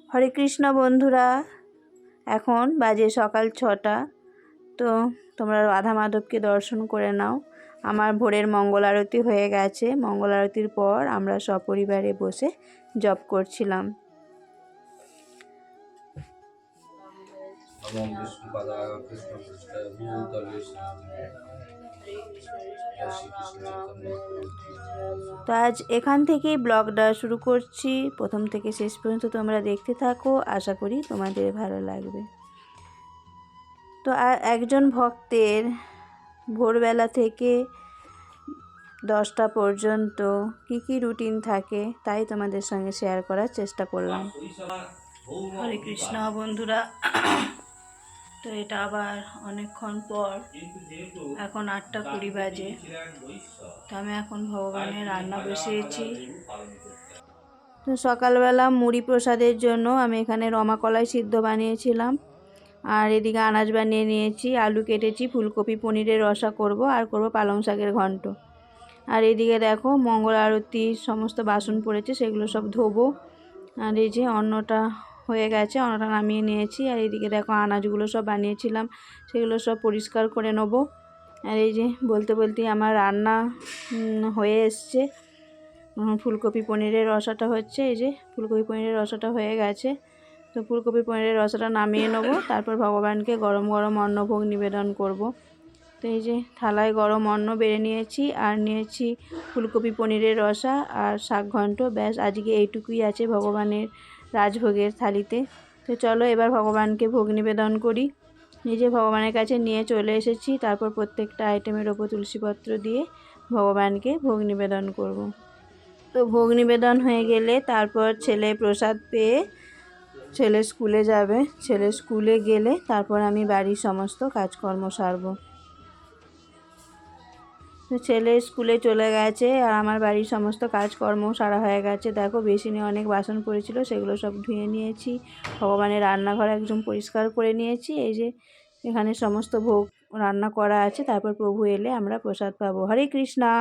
হরে কৃষ্ণ বন্ধুরা, এখন বাজে সকাল 6টা। তো তোমরা রাধা মাধবকে দর্শন করে নাও। আমার ভোরের মঙ্গল আরতি হয়ে গেছে। মঙ্গল আরতির পর আমরা সপরিবারে বসে জপ করছিলাম। তো আজ এখান থেকেই ব্লগটা শুরু করছি। প্রথম থেকে শেষ পর্যন্ত তোমরা দেখতে থাকো, আশা করি তোমাদের ভালো লাগবে। তো একজন ভক্তের ভোরবেলা থেকে 10টা পর্যন্ত কি রুটিন থাকে তাই তোমাদের সঙ্গে শেয়ার করার চেষ্টা করলাম। হরে কৃষ্ণ বন্ধুরা, তো এটা আবার অনেকক্ষণ পর, এখন 8টা 20 বাজে। তো আমি এখন ভগবানের রান্না বসিয়েছি। তো সকালবেলা মুড়ি প্রসাদের জন্য আমি এখানে রমা কলাই সিদ্ধ বানিয়েছিলাম, আর এদিকে আনাজ বানিয়ে নিয়েছি, আলু কেটেছি, ফুলকপি পনিরের রসা করব, আর করব পালং শাকের ঘন্ট। আর এদিকে দেখো মঙ্গল আরতির সমস্ত বাসন পড়েছে, সেগুলো সব ধোবো। আর এই যে অন্নটা হয়ে গেছে, অন্নটা নামিয়ে নিয়েছি। আর এইদিকে দেখো আনাজগুলো সব বানিয়েছিলাম, সেগুলো সব পরিষ্কার করে নেব। আর এই যে বলতে বলতেই আমার রান্না হয়ে এসছে। ফুলকপি পনিরের রসাটা হচ্ছে, এই যে ফুলকপি পনিরের রসাটা হয়ে গেছে। তো ফুলকপি পনিরের রসাটা নামিয়ে নেব, তারপর ভগবানকে গরম গরম অন্নভোগ নিবেদন করব। তো এই যে থালায় গরম অন্ন বেড়ে নিয়েছি, আর নিয়েছি ফুলকপি পনিরের রসা আর শাক ঘন্ট। ব্যাস, আজকে এইটুকুই আছে ভগবানের রাজভোগের থালিতে। তো চলো এবার ভগবানকে ভোগ নিবেদন করি। নিজে ভগবানের কাছে নিয়ে চলে এসেছি, তারপর প্রত্যেকটা আইটেমের ওপর তুলসীপত্র দিয়ে ভগবানকে ভোগ নিবেদন করব। তো ভোগ নিবেদন হয়ে গেলে তারপর ছেলে প্রসাদ পেয়ে ছেলে স্কুলে যাবে। ছেলে স্কুলে গেলে তারপর আমি বাড়ির সমস্ত কাজকর্ম সারব। তো ছেলে স্কুলে চলে গেছে, আর আমার বাড়ির সমস্ত কাজকর্ম সারা হয়ে গেছে। দেখো বেসিনে অনেক বাসন পড়েছিল, সেগুলো সব ধুয়ে নিয়েছি। ভগবানের রান্নাঘর একদম পরিষ্কার করে নিয়েছি। এই যে এখানে সমস্ত ভোগ রান্না করা আছে, তারপর প্রভু এলে আমরা প্রসাদ পাবো। হরে কৃষ্ণা।